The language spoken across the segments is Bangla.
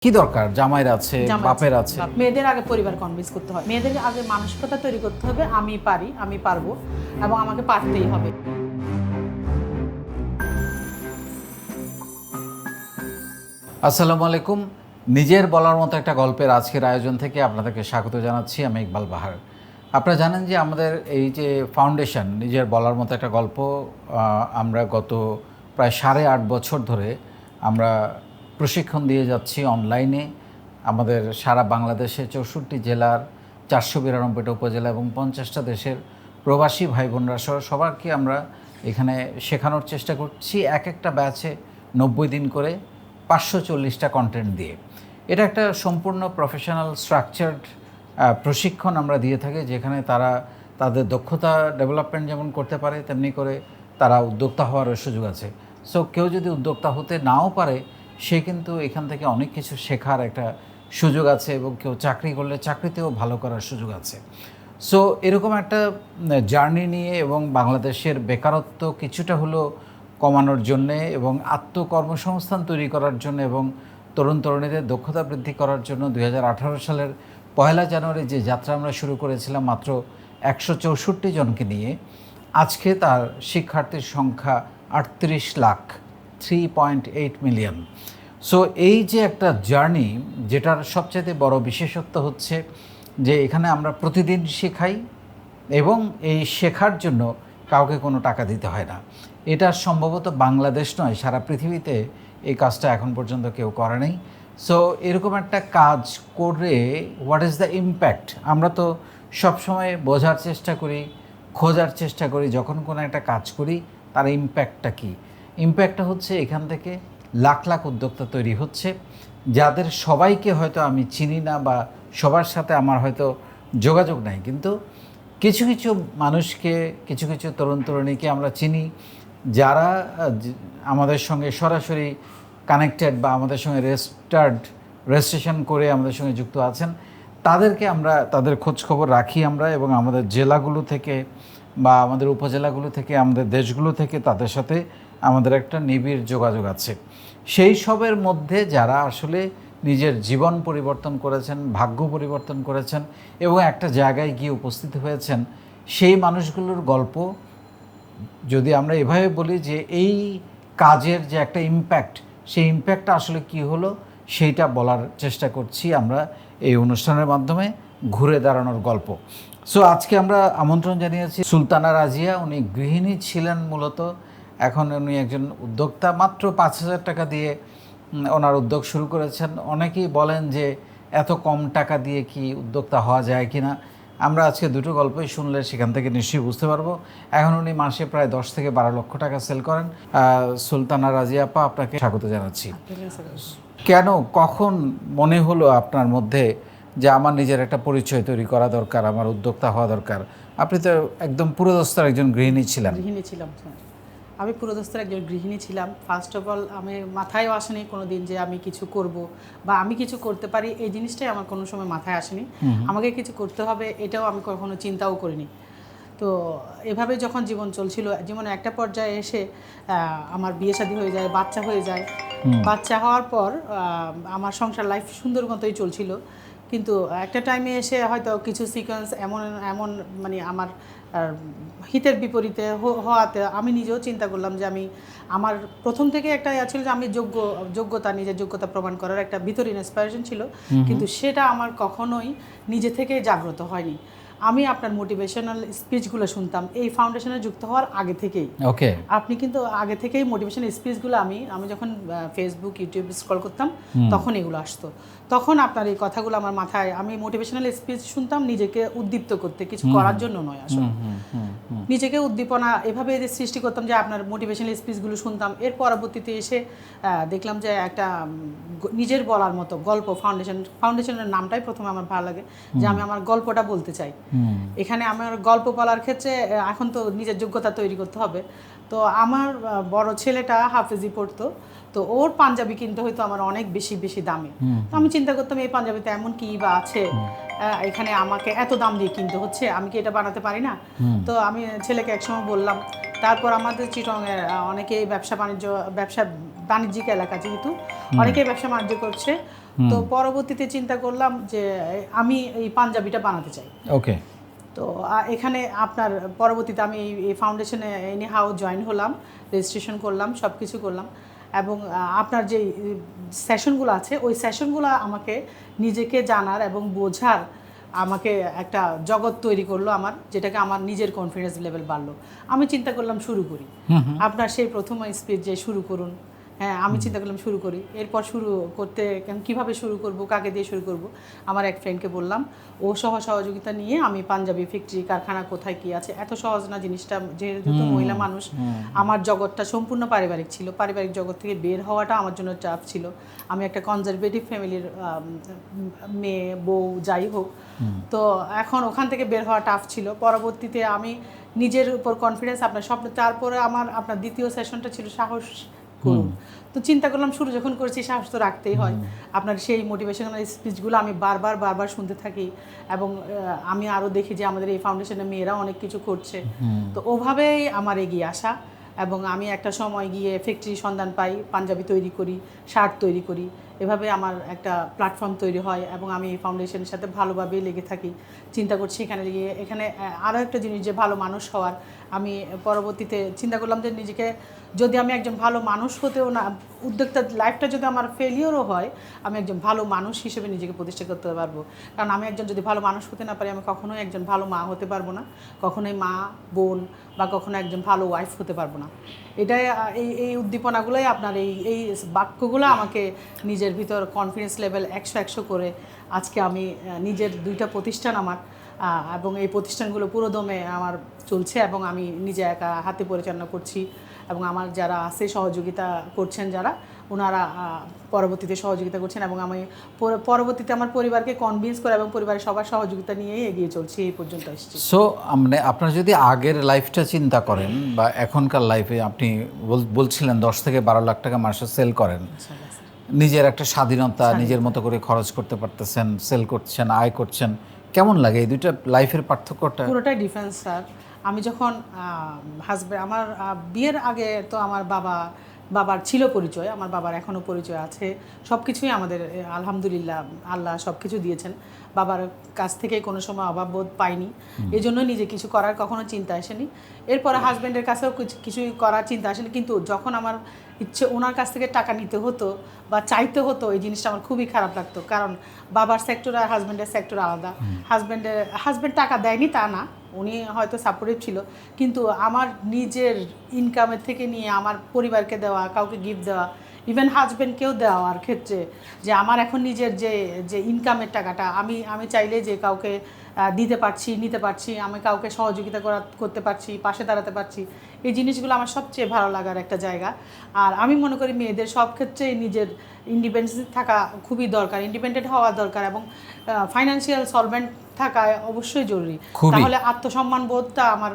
কি দরকার? জামাইয়ের আছে, বাপের আছে। মেয়েদের আগে পরিবার কনভিন্স করতে হয়, মেয়েদের আগে মানসিকতা তৈরি করতে হবে আমি পারি, আমি পারবো এবং আমাকে পারতেই হবে। আসসালামু আলাইকুম। নিজের বলার মতো একটা গল্পের আজকের আয়োজন থেকে আপনাদেরকে স্বাগত জানাচ্ছি। আমি ইকবাল বাহার। আপনারা জানেন যে আমাদের এই যে ফাউন্ডেশন নিজের বলার মতো একটা গল্প, আমরা গত প্রায় 8.5 বছর ধরে আমরা প্রশিক্ষণ দিয়ে যাচ্ছি অনলাইনে। আমাদের সারা বাংলাদেশে 64 জেলার 492টা উপজেলা এবং 50টা দেশের প্রবাসী ভাই বোনরা সহ সবাইকে আমরা এখানে শেখানোর চেষ্টা করছি এক একটা ব্যাচে 90 দিন করে 540টা কন্টেন্ট দিয়ে। এটা একটা সম্পূর্ণ প্রফেশনাল স্ট্রাকচার্ড প্রশিক্ষণ আমরা দিয়ে থাকি, যেখানে তারা তাদের দক্ষতা ডেভেলপমেন্ট যেমন করতে পারে, তেমনি করে তারা উদ্যোক্তা হওয়ারও সুযোগ আছে। সো কেউ যদি উদ্যোক্তা হতে নাও পারে, সে কিন্তু এখান থেকে অনেক কিছু শেখার একটা সুযোগ আছে, এবং কেউ চাকরি করলে চাকরিতেও ভালো করার সুযোগ আছে। সো এরকম একটা জার্নি নিয়ে এবং বাংলাদেশের বেকারত্ব কিছুটা হলেও কমানোর জন্যে এবং আত্মকর্মসংস্থান তৈরি করার জন্য এবং তরুণ তরুণীদের দক্ষতা বৃদ্ধি করার জন্য 2018 সালের 1 জানুয়ারি যে যাত্রা আমরা শুরু করেছিলাম মাত্র 164 জনকে নিয়ে, আজকে তার শিক্ষার্থীর সংখ্যা 38 লাখ, 3.8 মিলিয়ন। সো এই যে একটা জার্নি, যেটার সবচেয়ে বড় বিশেষত্ব হচ্ছে যে এখানে আমরা প্রতিদিন শেখাই এবং এই শেখার জন্য কাউকে কোনো টাকা দিতে হয় না। এটা সম্ভবত বাংলাদেশ নয়, সারা পৃথিবীতে এই কাজটা এখন পর্যন্ত কেউ করে নাই। সো এরকম একটা কাজ করে হোয়াট ইজ দ্য ইম্প্যাক্ট, আমরা তো সবসময় বোঝার চেষ্টা করি, খোঁজার চেষ্টা করি যখন কোনো একটা কাজ করি তার ইম্প্যাক্টটা কী। ইম্প্যাক্টটা হচ্ছে এখান থেকে লাখ লাখ উদ্যোক্তা তৈরি হচ্ছে, যাদের সবাইকে হয়তো আমি চিনি না বা সবার সাথে আমার হয়তো যোগাযোগ নাই, কিন্তু কিছু কিছু মানুষকে, কিছু কিছু তরুণ তরুণীকে আমরা চিনি, যারা আমাদের সঙ্গে সরাসরি কানেক্টেড বা আমাদের সঙ্গে রেজিস্ট্রেশন করে আমাদের সঙ্গে যুক্ত আছেন। তাদেরকে আমরা তাদের খোঁজখবর রাখি আমরা, এবং আমাদের জেলাগুলো থেকে বা আমাদের উপজেলাগুলো থেকে, আমাদের দেশগুলো থেকে তাদের সাথে আমাদের একটা নিবিড় যোগাযোগ আছে। সেই সবের মধ্যে যারা আসলে নিজের জীবন পরিবর্তন করেছেন, ভাগ্য পরিবর্তন করেছেন এবং একটা জায়গায় গিয়ে উপস্থিত হয়েছেন, সেই মানুষগুলোর গল্প যদি আমরা এভাবে বলি যে এই কাজের যে একটা ইম্প্যাক্ট, সেই ইম্প্যাক্টটা আসলে কি হলো সেইটা বলার চেষ্টা করছি আমরা এই অনুষ্ঠানের মাধ্যমে, ঘুরে দাঁড়ানোর গল্প। সো আজকে আমরা আমন্ত্রণ জানিয়েছি সুলতানা রাজিয়া। উনি গৃহিণী ছিলেন মূলত, এখন উনি একজন উদ্যোক্তা। মাত্র 5,000 টাকা দিয়ে ওনার উদ্যোগ শুরু করেছেন। অনেকেই বলেন যে এত কম টাকা দিয়ে কি উদ্যোক্তা হওয়া যায় কি না। আমরা আজকে দুটো গল্পই শুনলে সেখান থেকে নিশ্চয়ই বুঝতে পারবো। এখন উনি মাসে প্রায় 10 থেকে 12 লক্ষ টাকা সেল করেন। সুলতানা রাজিয়া আপা, আপনাকে স্বাগত জানাচ্ছি। কেন, কখন মনে হলো আপনার মধ্যে যে আমার নিজের একটা পরিচয় তৈরি করা দরকার, আমার উদ্যোক্তা হওয়া দরকার? আপনি তো একদম পুরোদস্তার একজন গৃহিণী ছিলেন। আমি পুরোদস্তের একজন গৃহিণী ছিলাম। ফার্স্ট অফ অল, আমি মাথায়ও আসেনি কোনো দিন যে আমি কিছু করব বা আমি কিছু করতে পারি, এই জিনিসটাই আমার কোনো সময় মাথায় আসেনি। আমাকে কিছু করতে হবে এটাও আমি কখনো চিন্তাও করিনি। তো এভাবে যখন জীবন চলছিল, জীবনে একটা পর্যায়ে এসে আমার বিয়ে শাদী হয়ে যায়, বাচ্চা হয়ে যায়। বাচ্চা হওয়ার পর আমার সংসার লাইফ সুন্দর মতোই চলছিল, কিন্তু একটা টাইমে এসে হয়তো কিছু সিকোয়েন্স এমন এমন মানে আমার হিতের বিপরীতে হওয়াতে আমি নিজেও চিন্তা করলাম যে আমার প্রথম থেকে একটা ইয়া ছিল যে আমি নিজের যোগ্যতা প্রমাণ করার একটা ভিতরে ইন্সপিরেশন ছিল, কিন্তু সেটা আমার কখনোই নিজে থেকে জাগ্রত হয়নি। আমি আপনার মোটিভেশনাল স্পিচগুলো শুনতাম এই ফাউন্ডেশনে যুক্ত হওয়ার আগে থেকেই। ওকে, আপনি কিন্তু আগে থেকেই মোটিভেশনাল স্পিচগুলো আমি যখন ফেসবুক, ইউটিউব স্ক্রল করতাম তখন এগুলো আসতো। তখন আপনার এই কথাগুলো আমার মাথায়, আমি মোটিভেশনাল স্পিচ শুনতাম নিজেকে উদ্দীপ্ত করতে, কিছু করার জন্য নয় আসলে। নিজেকে উদ্দীপনা এভাবে সৃষ্টি করতাম যে আপনার মোটিভেশনাল স্পিচগুলো শুনতাম। এর পরবর্তীতে এসে দেখলাম যে একটা নিজের বলার মতো গল্প, ফাউন্ডেশনের নামটাই প্রথমে আমার ভালো লাগে যে আমি আমার গল্পটা বলতে চাই। এখানে আমার গল্প বলার ক্ষেত্রে এখন তো নিজের যোগ্যতা তৈরি করতে হবে। তো আমার বড় ছেলেটা হাফেজি পড়তো, তো ওর পাঞ্জাবি কিনতে হয়তো আমার অনেক বেশি বেশি দামে। তো আমি চিন্তা করতাম এই পাঞ্জাবিতে এমন কি বা আছে এখানে আমাকে এত দাম দিয়ে কিনতে হচ্ছে, আমি কি এটা বানাতে পারি না? তো আমি ছেলেকে একসময় বললাম। তারপর আমাদের চিটংয়ের অনেকেই ব্যবসা বাণিজ্যিক এলাকা, যেহেতু অনেকেই ব্যবসা বাণিজ্য করছে। তো পরবর্তীতে চিন্তা করলাম যে আমি এই পাঞ্জাবিটা বানাতে চাই। ওকে। তো এখানে আপনার পরবর্তীতে আমি এই ফাউন্ডেশনে এনি হাউ জয়েন হলাম, রেজিস্ট্রেশন করলাম, সব কিছু করলাম এবং আপনার যে সেশনগুলো আছে ওই সেশনগুলো আমাকে নিজেকে জানার এবং বোঝার আমাকে একটা জগৎ তৈরি করলো আমার, যেটাকে আমার নিজের কনফিডেন্স লেভেল বাড়লো। আমি চিন্তা করলাম শুরু করি। আপনার সেই প্রথম স্পিচ যে শুরু করুন, হ্যাঁ আমি চিন্তা করলাম শুরু করি। এরপর শুরু করতে কীভাবে শুরু করব, কাকে দিয়ে শুরু করব, আমার এক ফ্রেন্ডকে বললাম, ও সহযোগিতা নিয়ে আমি পাঞ্জাবি ফ্যাক্টরি কারখানা কোথায় কী আছে, এত সহজ না জিনিসটা, যেহেতু মহিলা মানুষ, আমার জগৎটা সম্পূর্ণ পারিবারিক ছিল। পারিবারিক জগৎ থেকে বের হওয়াটা আমার জন্য চাপ ছিল। আমি একটা কনজারভেটিভ ফ্যামিলির মেয়ে, বউ, যাই হোক, তো এখন ওখান থেকে বের হওয়া টাফ ছিল। পরবর্তীতে আমি নিজের উপর কনফিডেন্স, আপনার স্বপ্ন, তারপরে আপনার দ্বিতীয় সেশনটা ছিল সাহস করুন। তো চিন্তা করলাম শুরু যখন করেছি সাহস তো রাখতেই হয়। আপনার সেই মোটিভেশনাল স্পিচগুলো আমি বারবার শুনতে থাকি এবং আমি আরও দেখি যে আমাদের এই ফাউন্ডেশনের মেয়েরা অনেক কিছু করছে। তো ওভাবেই আমার এগিয়ে আসা এবং আমি একটা সময় গিয়ে ফ্যাক্টরি সন্ধান পাই, পাঞ্জাবি তৈরি করি, শার্ট তৈরি করি। এভাবে আমার একটা প্ল্যাটফর্ম তৈরি হয় এবং আমি এই ফাউন্ডেশনের সাথে ভালোভাবে লেগে থাকি। চিন্তা করছি এখানে আরও একটা জিনিস যে ভালো মানুষ হওয়ার। আমি পরবর্তীতে চিন্তা করলাম যে নিজেকে যদি আমি একজন ভালো মানুষ হতেও না, উদ্যোক্তা লাইফটা যদি আমার ফেলিওরও হয়, আমি একজন ভালো মানুষ হিসেবে নিজেকে প্রতিষ্ঠা করতে পারবো। কারণ আমি একজন যদি ভালো মানুষ হতে না পারি, আমি কখনোই একজন ভালো মা হতে পারবো না, কখনোই মা, বোন বা কখনো একজন ভালো ওয়াইফ হতে পারবো না। এটাই এই উদ্দীপনাগুলোই আপনার এই বাক্যগুলো আমাকে নিজের ভিতর কনফিডেন্স লেভেল 100 করে আজকে আমি নিজের 2টা প্রতিষ্ঠান আমার, এবং এই প্রতিষ্ঠানগুলো পুরোদমে আমার চলছে এবং আমি নিজে একা হাতে পরিচালনা করছি এবং আমার যারা আছে সহযোগিতা করছেন যারা, ওনারা পরবর্তীতে সহযোগিতা করছেন এবং আমি পরবর্তীতে আমার পরিবারকে কনভিন্স করে এবং পরিবারের সবার সহযোগিতা নিয়েই এগিয়ে চলছি, এই পর্যন্ত এসেছি। সো মানে আপনার যদি আগের লাইফটা চিন্তা করেন বা এখনকার লাইফে, আপনি বলছিলেন 10 থেকে 12 লাখ টাকা মাসে সেল করেন, নিজের একটা স্বাধীনতা, নিজের মতো করে খরচ করতে পারতেছেন, সেল করছেন, আয় করছেন, কেমন লাগে এই দুইটা লাইফের পার্থক্যটা? পুরোটাই ডিফারেন্স স্যার। আমি যখন হাজব্যান্ড, আমার বিয়ের আগে তো আমার বাবার ছিল পরিচয়, আমার বাবার এখনও পরিচয় আছে, সব কিছুই আমাদের আলহামদুলিল্লাহ আল্লাহ সব কিছু দিয়েছেন। বাবার কাছ থেকে কোনো সময় অভাববোধ পাইনি, এই জন্য নিজে কিছু করার কখনো চিন্তা আসেনি। এরপরে হাজব্যান্ডের কাছেও কিছুই করার চিন্তা আসেনি, কিন্তু যখন আমার ইচ্ছে ওনার কাছ থেকে টাকা নিতে হতো বা চাইতে হতো, এই জিনিসটা আমার খুবই খারাপ লাগতো। কারণ বাবার সেক্টর আর হাজব্যান্ডের সেক্টর আলাদা। হাজব্যান্ড টাকা দেয়নি তা না, উনি হয়তো সাপোর্টিভ ছিল, কিন্তু আমার নিজের ইনকামের থেকে নিয়ে আমার পরিবারকে দেওয়া, কাউকে গিফট দেওয়া, ইভেন হাজব্যান্ডকেও দেওয়ার ক্ষেত্রে যে আমার এখন নিজের যে ইনকামের টাকাটা আমি চাইলে যে কাউকে দিতে পারছি, নিতে পারছি, আমি কাউকে সহযোগিতা করতে পারছি, পাশে দাঁড়াতে পারছি, এই জিনিসগুলো আমার সবচেয়ে ভালো লাগার একটা জায়গা। আর আমি মনে করি মেয়েদের সব ক্ষেত্রেই নিজের ইন্ডিপেন্ডেন্স থাকা খুবই দরকার, ইন্ডিপেন্ডেন্ট হওয়া দরকার এবং ফাইন্যান্সিয়াল সলভেন্ট থাকা অবশ্যই জরুরি। তাহলে আত্মসম্মান বোধটা আমার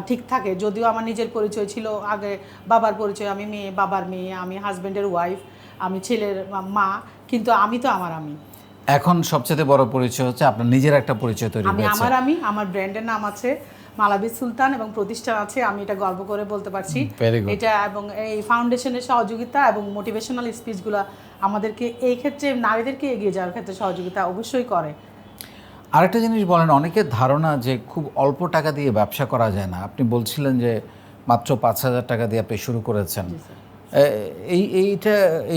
ঠিক থাকে। যদিও আমার নিজের পরিচয় ছিল আগে বাবার পরিচয়, আমি মেয়ে, বাবার মেয়ে, আমি হাজব্যান্ডের ওয়াইফ, আমি ছেলের মা, কিন্তু আমি তো আমি। এখন সবচেয়ে বড় পরিচয় হচ্ছে আপনার নিজের একটা পরিচয় তৈরি হয়েছে। আমার ব্র্যান্ডের নাম আছে মালাবি সুলতান এবং প্রতিষ্ঠান আছে, আমি এটা গর্ব করে বলতে পারছি এটা। এবং এই ফাউন্ডেশনের সহযোগিতা এবং মোটিভেশনাল স্পিচগুলো আমাদেরকে এই ক্ষেত্রে নারীদেরকে এগিয়ে যাওয়ার ক্ষেত্রে সহযোগিতা অবশ্যই করে। আরেকটা জিনিস বলেন, অনেকের ধারণা যে খুব অল্প টাকা দিয়ে ব্যবসা করা যায় না। আপনি বলছিলেন যে মাত্র 5,000 টাকা দিয়ে আপনি শুরু করেছেন।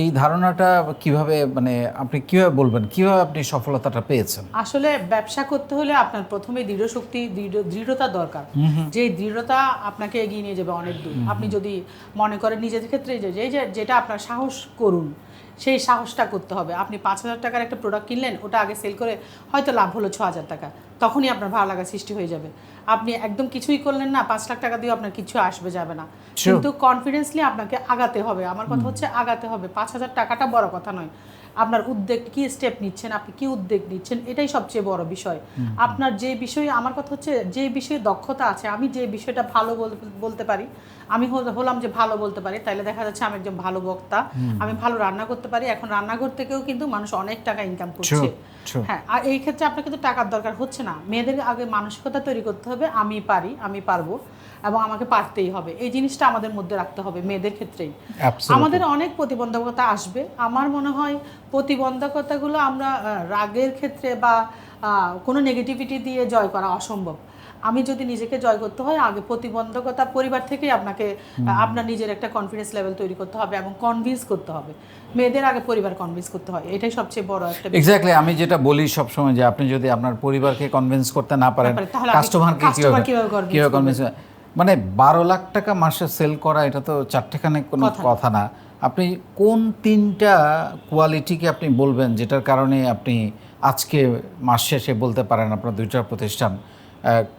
এই ধারণাটা কিভাবে, মানে আপনি কিভাবে বলবেন, কিভাবে আপনি সফলতাটা পেয়েছেন? আসলে ব্যবসা করতে হলে আপনার প্রথমে দৃঢ়তা দরকার, যে দৃঢ়তা আপনাকে এগিয়ে নিয়ে যাবে অনেক দূর। আপনি যদি মনে করেন নিজের ক্ষেত্রে যেটা আপনার সাহস করুন, সেই সাহসটা করতে হবে। আপনি 5,000 টাকার একটা প্রোডাক্ট কিনলেন, ওটা আগে সেল করে হয়তো লাভ হলো 6,000 টাকা, তখনই আপনার ভালো লাগা সৃষ্টি হয়ে যাবে। আপনি একদম কিছুই করলেন না, 5 লাখ টাকা দিয়ে আপনার কিছু আসবে যাবে না, কিন্তু কনফিডেন্সলি আপনাকে আগাতে হবে। আমার কথা হচ্ছে আগাতে হবে, 5,000 টাকাটা বড় কথা নয়, আপনার উদ্যোগ কি স্টেপ নিচ্ছেন, আপনি কি উদ্যোগ নিচ্ছেন, এটাই সবচেয়ে বড় বিষয়। আপনার যে বিষয়ে, আমার কথা হচ্ছে যে বিষয়ে দক্ষতা আছে, আমি যে বিষয়টা ভালো বলতে পারি, আমি হলাম যে ভালো বলতে পারি, তাইলে দেখা যাচ্ছে আমি একজন ভালো বক্তা, আমি ভালো রান্না করতে পারি। এখন রান্নাঘর থেকেও কিন্তু মানুষ অনেক টাকা ইনকাম করছে। হ্যাঁ, আর এই ক্ষেত্রে আপনার কিন্তু টাকার দরকার হচ্ছে না, মেয়েদের আগে মানসিকতা তৈরি করতে হবে, আমি পারি, আমি পারবো এবং আমাকে পারতেই হবে, এই জিনিসটা আমাদের মধ্যে রাখতে হবে মেয়েদের ক্ষেত্রেই। আমাদের অনেক প্রতিবন্ধকতা আসবে, আমার মনে হয় প্রতিবন্ধকতাগুলো আমরা রাগের ক্ষেত্রে বা কোনো নেগেটিভিটি দিয়ে জয় করা অসম্ভব। আমি যদি নিজেকে জয় করতে হয়, আগে প্রতিবন্ধকতা পরিবার থেকেই আপনাকে আপনার নিজের একটা কনফিডেন্স লেভেল তৈরি করতে হবে এবং কনভিন্স করতে হবে। মেয়েদের আগে পরিবার কনভিন্স করতে হয়, এটাই সবচেয়ে বড় একটা। এক্স্যাক্টলি, আমি যেটা বলি সবসময় যে আপনি যদি আপনার পরিবারকে কনভিন্স করতে না পারেন, কাস্টমারকে কিভাবে কনভিন্স, মানে 12 লাখ টাকা মাসে সেল করা এটা তো চারটেখানে কোনো কথা না। আপনি কোন 3টা কোয়ালিটিকে আপনি বলবেন যেটার কারণে আপনি আজকে মাস শেষে বলতে পারেন আপনার 2টা প্রতিষ্ঠান,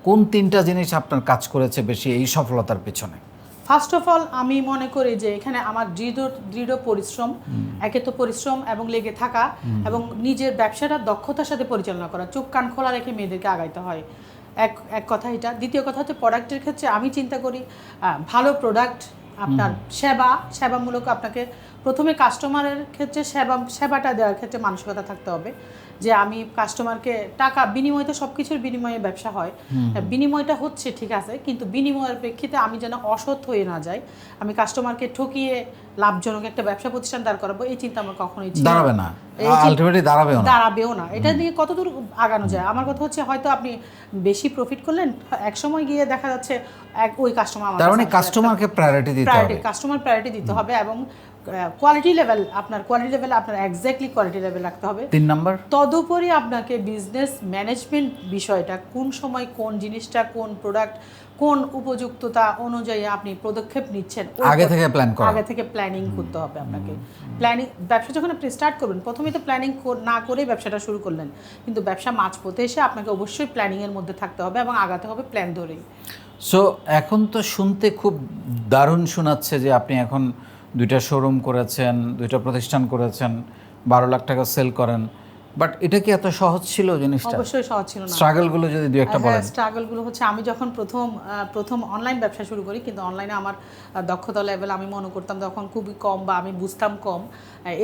কোন 3টা জিনিস আপনার কাজ করেছে বেশি এই সফলতার পেছনে? ফার্স্ট অফ অল আমি মনে করি যে এখানে আমার দৃঢ় পরিশ্রম, একে তো পরিশ্রম এবং লেগে থাকা এবং নিজের ব্যবসাটা দক্ষতার সাথে পরিচালনা করা, চোখ কান খোলা রেখে মেয়েদেরকে আগাইতে হয়, এক কথা এটা। দ্বিতীয় কথা হচ্ছে প্রোডাক্টের ক্ষেত্রে আমি চিন্তা করি ভালো প্রোডাক্ট, আপনার সেবামূলক, আপনাকে প্রথমে কাস্টমারের ক্ষেত্রে সেবাটা দেওয়ার ক্ষেত্রে মানসিকতা থাকতে হবে যে আমি কাস্টমারকে টাকা বিনিময়, তো সব কিছুর বিনিময়ে ব্যবসা হয়, বিনিময়টা হচ্ছে ঠিক আছে, কিন্তু বিনিময়ের প্রেক্ষিতে আমি যেন অসৎ হয়ে না যাই, আমি কাস্টমারকে ঠকিয়ে লাভজনক একটা ব্যবসা প্রতিষ্ঠান দাঁড় করাবো, এই চিন্তা আমার কখনোই দাঁড়াবে না, আলটিমেটলি দাঁড়াবেও না। এটা নিয়ে কতদূর আগানো যায়? আমার কথা হচ্ছে হয়তো আপনি বেশি প্রফিট করলেন, এক সময় গিয়ে দেখা যাচ্ছে ওই কাস্টমার, তার মানে কাস্টমারকে প্রায়োরিটি দিতে হবে, কাস্টমার প্রায়োরিটি দিতে হবে এবং কোয়ালিটি লেভেল আপনার এক্স্যাক্টলি কোয়ালিটি লেভেল রাখতে হবে। 3 নাম্বার, তদুপরি আপনাকে বিজনেস ম্যানেজমেন্ট বিষয়টা, কোন সময় কোন জিনিসটা, কোন প্রোডাক্ট, কোন উপযুক্ততা অনুযায়ী আপনি পদক্ষেপ নিচ্ছেন, আগে থেকে প্ল্যান করা, আগে থেকে প্ল্যানিং করতে হবে আপনাকে। প্ল্যানিং, ব্যবসা যখন আপনি স্টার্ট করবেন প্রথমেই তো প্ল্যানিং না করেই ব্যবসাটা শুরু করলেন, কিন্তু ব্যবসা মাঝপথে এসে আপনাকে অবশ্যই প্ল্যানিংয়ের মধ্যে থাকতে হবে এবং আগাতে হবে প্ল্যান ধরেই। সো এখন তো শুনতে খুব দারুণ শোনাচ্ছে যে আপনি এখন 2টা শোরুম করেছেন, 2টা প্রতিষ্ঠান করেছেন, 12 লাখ টাকা সেল করেন, বাট এটা কি এত সহজ ছিল জিনিসটা? অবশ্যই সহজ ছিল না। স্ট্রাগলগুলো যদি দুই একটা বলেন। স্ট্রাগলগুলো হচ্ছে আমি যখন প্রথম অনলাইন ব্যবসা শুরু করি, কিন্তু অনলাইনে আমার দক্ষতা লেভেল আমি মনে করতাম তখন খুবই কম বা আমি বুঝতাম কম।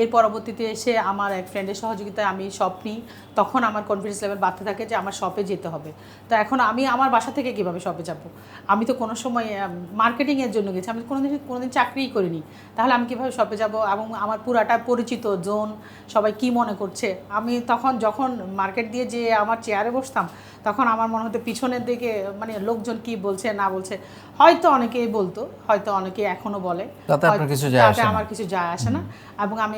এর পরবর্তীতে এসে আমার এক ফ্রেন্ডের সহযোগিতায় আমি শপ নিই, তখন আমার কনফিডেন্স লেভেল বাড়তে থাকে যে আমার শপে যেতে হবে। তো এখন আমি আমার বাসা থেকে কিভাবে শপে যাব? আমি তো কোনো সময় মার্কেটিংয়ের জন্য গেছি, আমি কোনোদিন চাকরিই করিনি, তাহলে আমি কিভাবে শপে যাব? এবং আমার পুরাটা পরিচিত জোন, সবাই কি মনে করছে। আমি তখন যখন মার্কেট দিয়ে যে আমার চেয়ারে বসতাম, তখন আমার মনে হতো পিছনের দিকে মানে লোকজন কি বলছে না বলছে, হয়তো অনেকেই বলতো, হয়তো অনেকেই এখনো বলে, তাতে আমার কিছু যায় আসে না। এবং আমি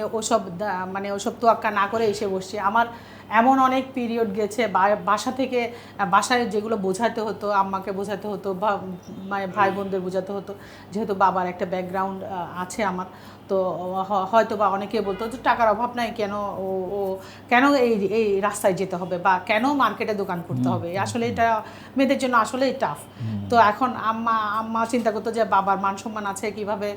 ওসব তোয়াক্কা না করে এসে বসছি। আমার এমন অনেক পিরিয়ড গেছে বাসা থেকে, বাসায় যেগুলো বোঝাতে হতো, আম্মাকে বোঝাতে হতো বা ভাই বোনদের বোঝাতে হতো, যেহেতু বাবার একটা ব্যাকগ্রাউন্ড আছে আমার, তো হয়তো বা অনেকে বলতো যে টাকার অভাব নাই, কেন এই রাস্তায় যেতে হবে বা কেন মার্কেটে দোকান করতে হবে, আসলে এটা মেয়েদের জন্য আসলেই টাফ। তো এখন আম্মা চিন্তা করতো যে বাবার মান সম্মান আছে, কিভাবে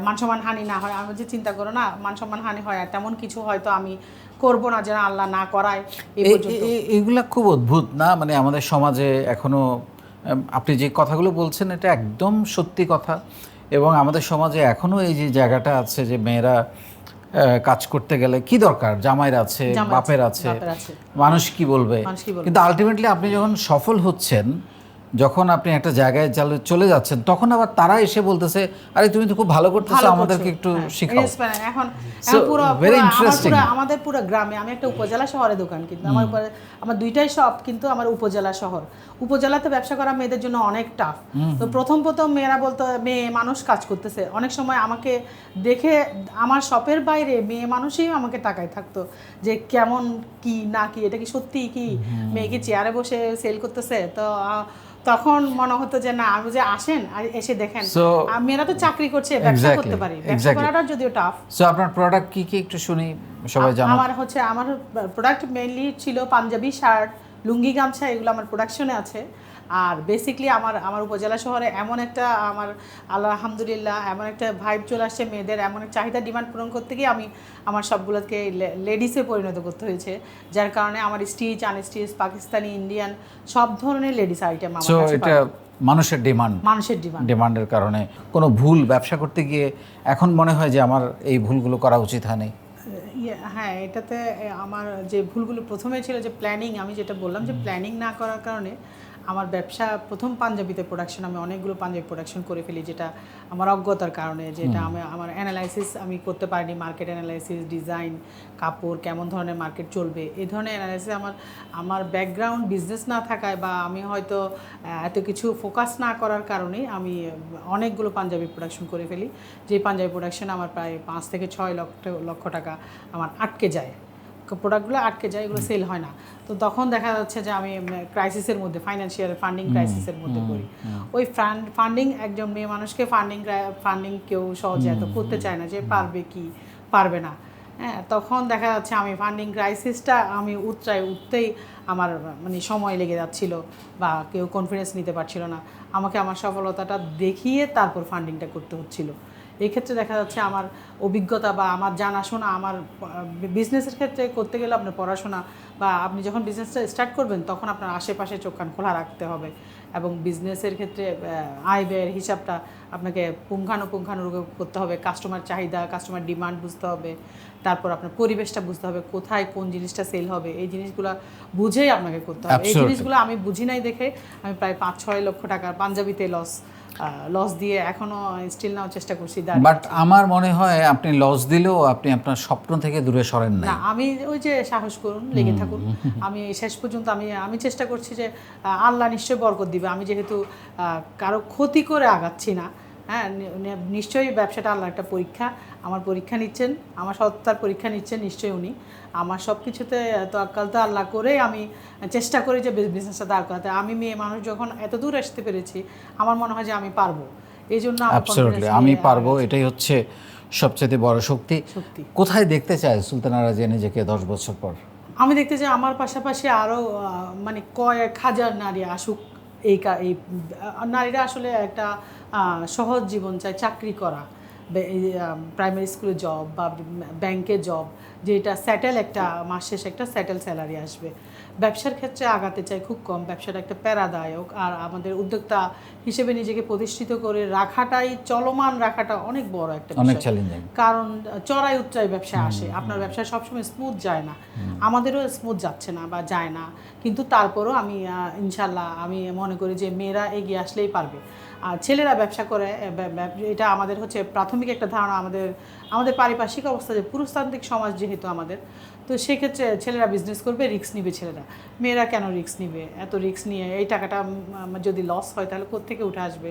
মান সম্মান হানি না হয়। আমি যে চিন্তা করো না, মান সম্মান হানি হয় তেমন কিছু হয়তো আমি করবো না, যেন আল্লাহ না করায়। এগুলা খুব অদ্ভুত না, মানে আমাদের সমাজে এখনো আপনি যে কথাগুলো বলছেন এটা একদম সত্যি কথা। এবং আমাদের সমাজে এখনো এই যে জায়গাটা আছে যে মেয়েরা কাজ করতে গেলে কি দরকার, জামাইয়ের আছে, বাপের আছে, মানুষ কি বলবে। কিন্তু আলটিমেটলি আপনি যখন সফল হচ্ছেন, যখন আপনি একটা জায়গায় চলে যাচ্ছেন, তখন আবার তারা এসে বলতেছে আরে তুমি তো খুব ভালো করতেছো, আমাদেরকে একটু শেখাও। এখন আমাদের পুরো গ্রামে, আমি একটা উপজেলা শহরে দোকান, কিন্তু আমার 2টাই শপ, কিন্তু আমার উপজেলা শহর। উপজেলাতে ব্যবসা করা মেয়েদের জন্য অনেক টাফ। তো প্রথম মেয়েরা বলতো মেয়ে মানুষ কাজ করতেছে, অনেক সময় আমাকে দেখে আমার শপের বাইরে মেয়ে মানুষই আমাকে তাকায় থাকতো যে কেমন কি না কি, এটা কি সত্যি কি মেয়ে কি চেয়ারে বসে সেল করতেছে। তো তখন মনে হতো যে না, আমি যে আসেন আর এসে দেখেন, মেয়েরা তো চাকরি করছে, ব্যবসা করতে পারি, ব্যবসা করাটা যদিও টাফ। সো আপনার প্রোডাক্ট কি কি একটু শুনি, সবাই জানো। আমার প্রোডাক্ট মেইনলি ছিল পাঞ্জাবি শার্ট, লুঙ্গি, গামছা, এগুলো আমার প্রোডাকশনে আছে। আর বেসিকলি আমার উপজেলা শহরে এমন একটা আলহামদুলিল্লাহ এমন একটা ভাইব চলে আসছে, মেয়েদের এমন একটা চাহিদা ডিমান্ড পূরণ করতে গিয়ে আমি আমার সবগুলোকে লেডিসে পরিণত করতে হয়েছে, যার কারণে আমার স্টিচ, আনস্টিচ, পাকিস্তানি, ইন্ডিয়ান সব ধরনের লেডিস আইটেম আমার কাছে এটা মানুষের মানুষের ডিমান্ড। ডিমান্ডের কারণে কোনো ভুল ব্যবসা করতে গিয়ে এখন মনে হয় যে আমার এই ভুলগুলো করা উচিত হয়নি? হ্যাঁ, এটাতে আমার যে ভুলগুলো প্রথমে ছিল যে প্ল্যানিং, আমি যেটা বললাম যে প্ল্যানিং না করার কারণে আমার ব্যবসা প্রথম পাঞ্জাবিতে প্রোডাকশন, আমি অনেকগুলো পাঞ্জাবি প্রোডাকশন করে ফেলি, যেটা আমার অজ্ঞতার কারণে, যেটা আমার অ্যানালাইসিস আমি করতে পারিনি, মার্কেট অ্যানালাইসিস, ডিজাইন, কাপড় কেমন ধরনের মার্কেট চলবে, এই ধরনের অ্যানালাইসিস আমার ব্যাকগ্রাউন্ড বিজনেস না থাকায় বা আমি হয়তো এত কিছু ফোকাস না করার কারণেই আমি অনেকগুলো পাঞ্জাবি প্রোডাকশন করে ফেলি, যে পাঞ্জাবি প্রোডাকশন আমার প্রায় 5 থেকে 6 লক্ষ টাকা আমার আটকে যায়, প্রোডাক্টগুলো আটকে যায়, এগুলো সেল হয় না। তো তখন দেখা যাচ্ছে যে আমি ক্রাইসিসের মধ্যে, ফাইন্যান্সিয়াল ফান্ডিং ক্রাইসিসের মধ্যে পড়ি। ওই ফান্ডিং, একজন মেয়ে মানুষকে ফান্ডিং কেউ সহজে এত করতে চায় না, যে পারবে কি পারবে না। হ্যাঁ, তখন দেখা যাচ্ছে আমি ফান্ডিং ক্রাইসিসটা আমি উঠতেই আমার মানে সময় লেগে যাচ্ছিল, বা কেউ কনফিডেন্স নিতে পারছিল না, আমাকে আমার সফলতাটা দেখিয়ে তারপর ফান্ডিংটা করতে হচ্ছিল। এই ক্ষেত্রে দেখা যাচ্ছে আমার অভিজ্ঞতা বা আমার জানাশোনা, আমার বিজনেসের ক্ষেত্রে করতে গেলে আপনার পড়াশোনা, বা আপনি যখন বিজনেসটা স্টার্ট করবেন তখন আপনার আশেপাশে চোখ কান খোলা রাখতে হবে, এবং বিজনেসের ক্ষেত্রে আয় ব্যয়ের হিসাবটা আপনাকে পুঙ্খানুপুঙ্খানুরূপে করতে হবে, কাস্টমার চাহিদা, কাস্টমার ডিমান্ড বুঝতে হবে, তারপর আপনার পরিবেশটা বুঝতে হবে, কোথায় কোন জিনিসটা সেল হবে, এই জিনিসগুলো বুঝেই আপনাকে করতে হবে। এই জিনিসগুলো আমি বুঝি নাই দেখে আমি প্রায় 5-6 লক্ষ টাকার পাঞ্জাবিতে লস দিয়ে এখনো স্টিল নাও চেষ্টা করছি। বাট আমার মনে হয় আপনি লস দিলেও আপনি আপনার স্বপ্ন থেকে দূরে সরেন না। আমি ওই যে সাহস করুন, লেগে থাকুন, আমি শেষ পর্যন্ত আমি চেষ্টা করছি যে আল্লাহ নিশ্চয়ই বরকত দিবে। আমি যেহেতু কারো ক্ষতি করে আগাচ্ছি না, হ্যাঁ, নিশ্চয়ই ব্যবসাটা আল্লাহ একটা পরীক্ষা, আমার পরীক্ষা নিচ্ছেন, আমার সত্তার পরীক্ষা নিচ্ছেন নিশ্চয়ই উনি। আমার সব কিছুতে তোয়াক্কাল তো আল্লাহ করেই আমি চেষ্টা করি যে বিজনেসটা দাঁড় করাতে। আমি মেয়ে মানুষ যখন এত দূর আসতে পেরেছি, আমার মনে হয় যে আমি পারবো, এই জন্য আমি পারবো, এটাই হচ্ছে সবচেয়ে বড় শক্তি। কোথায় দেখতে চায় সুলতানা রাজিয়া নিজেকে 10 বছর পর? আমি দেখতে চাই আমার পাশাপাশি আরও মানে কয়েক হাজার নারী আসুক। এই নারীরা আসলে একটা সহজ জীবন চায়, চাকরি করা, প্রাইমারি স্কুলে জব বা ব্যাংকে জব, যেটা স্যাটেল, একটা মাস শেষে একটা স্যাটেল স্যালারি আসবে। ব্যবসার ক্ষেত্রে আগাতে চাই খুব কম, ব্যবসাটা একটা প্যারাদায়ক, আর আমাদের উদ্যোক্তা হিসেবে নিজেকে প্রতিষ্ঠিত করে রাখাটাই, চলমান রাখাটা অনেক বড় একটা বিষয়, কারণ চড়াই উচ্চাই ব্যবসা আসে, আপনার ব্যবসা সবসময় স্মুথ যায় না, আমাদেরও স্মুথ যাচ্ছে না বা যায় না, কিন্তু তারপরও আমি ইনশাল্লাহ আমি মনে করি যে মেয়েরা এগিয়ে আসলেই পারবে, আর ছেলেরা ব্যবসা করে, এটা আমাদের হচ্ছে প্রাথমিক একটা ধারণা, আমাদের পারিপার্শ্বিক অবস্থা যে পুরুষতান্ত্রিক সমাজ যেহেতু আমাদের, তো সেক্ষেত্রে ছেলেরা বিজনেস করবে, রিস্ক নিবে ছেলেরা, মেয়েরা কেন রিস্ক নিবে? এত রিস্ক নিয়ে এই টাকাটা যদি লস হয় তাহলে কোত্থেকে উঠে আসবে?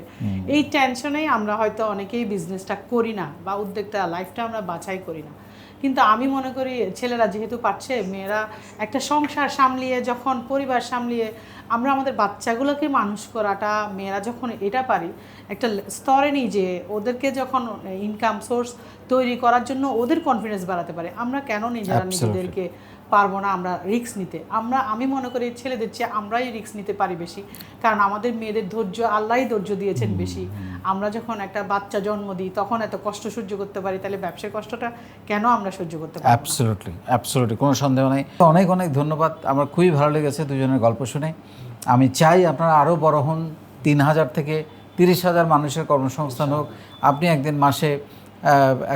এই টেনশনেই আমরা হয়তো অনেকেই বিজনেসটা করি না, বা উদ্যোক্তা লাইফটা আমরা বাছাই করি না। কিন্তু আমি মনে করি ছেলেরা যেহেতু পারছে, মেয়েরা একটা সংসার সামলিয়ে, যখন পরিবার সামলিয়ে আমরা আমাদের বাচ্চাগুলোকে মানুষ করাটা, মেয়েরা যখন এটা পারি, একটা স্তরে নিয়ে যে ওদেরকে যখন ইনকাম সোর্স তৈরি করার জন্য ওদের কনফিডেন্স বাড়াতে পারে, আমরা কেন নিজেদেরকে পারবো না আমরা রিস্ক নিতে? আমি মনে করি ছেলেদের চেয়ে আমরাই রিস্ক নিতে পারি বেশি, কারণ আমাদের মেয়েদের ধৈর্য, আল্লাহই ধৈর্য দিয়েছেন বেশি। আমরা যখন একটা বাচ্চা জন্ম দিই তখন এত কষ্ট সহ্য করতে পারি, তাহলে ব্যবসার কষ্টটা কেন আমরা সহ্য করতে পারি? অ্যাবসলিউটলি, কোনো সন্দেহ নেই। অনেক অনেক ধন্যবাদ, আমার খুবই ভালো লেগেছে দুজনের গল্প শুনে। আমি চাই আপনারা আরও বড় হন, 3,000 থেকে 30,000 মানুষের কর্মসংস্থান হোক। আপনি একদিন মাসে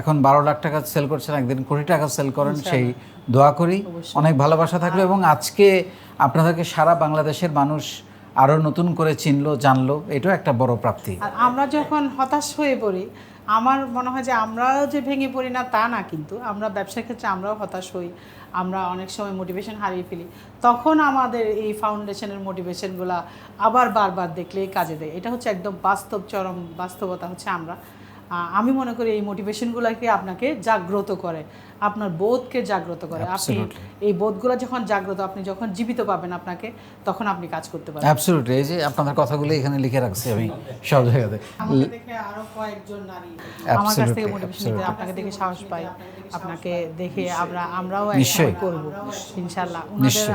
এখন 12 লাখ টাকা সেল করছেন, একদিন কোটি টাকা সেল করেন, সেই দোয়া করি। অনেক ভালোবাসা থাকলো, এবং আজকে আপনাদেরকে সারা বাংলাদেশের মানুষ আরও নতুন করে চিনলো, জানলো, এটাও একটা বড় প্রাপ্তি। আর আমরা যখন হতাশ হয়ে পড়ি, আমার মনে হয় যে আমরাও যে ভেঙে পড়ি না তা না, কিন্তু আমরা ব্যবসার ক্ষেত্রে আমরাও হতাশ হই, আমরা অনেক সময় মোটিভেশন হারিয়ে ফেলি, তখন আমাদের এই ফাউন্ডেশনের মোটিভেশনগুলো আবার বারবার দেখলেই কাজে দেয়। এটা হচ্ছে একদম চরম বাস্তবতা হচ্ছে আমি মনে করি এই মোটিভেশনগুলোকে আপনাকে জাগ্রত করে, আপনার বোধকে জাগ্রত করে। আপনি এই বোধগুলো যখন জাগ্রত, আপনি যখন জীবিত পাবেন আপনাকে, তখন আপনি কাজ করতে পারবেন। অ্যাবসলিউটলি, এই যে আপনাদের কথাগুলো এখানে লিখে রাখছি আমি সব জায়গাতে। আমাকে দেখে আরো কয়েকজন নারী আমার কাছ থেকে মোটিভেশন নিতে, আপনাকে দেখে সাহস পাই, আপনাকে দেখে আমরাও নিশ্চয়ই করব ইনশাআল্লাহ।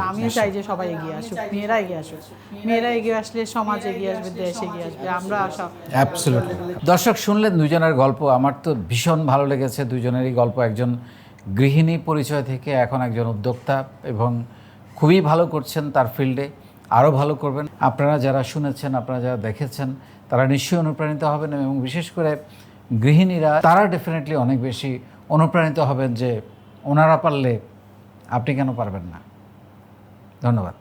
আমিও চাই যে সবাই এগিয়ে আসুক, মেয়েরা এগিয়ে আসুক, মেয়েরা এগিয়ে আসলে সমাজ এগিয়ে আসবে, দেশ এগিয়ে আসবে, আমরা আশা। অ্যাবসলিউটলি। দর্শক শুনলেন দুজনের গল্প, আমার তো ভীষণ ভালো লেগেছে দুজনেরই গল্প। একজন গৃহিণী পরিচয় থেকে এখন একজন উদ্যোক্তা, এবং খুবই ভালো করছেন তার ফিল্ডে। আরও ভালো করবেন। আপনারা যারা শুনেছেন, আপনারা যারা দেখেছেন, তারা নিশ্চয়ই অনুপ্রাণিত হবেন এবং বিশেষ করে গৃহিণীরা তারা ডেফিনেটলি অনেক বেশি অনুপ্রাণিত হবেন যে ওনারা পারলে আপনি কেন পারবেন না। ধন্যবাদ।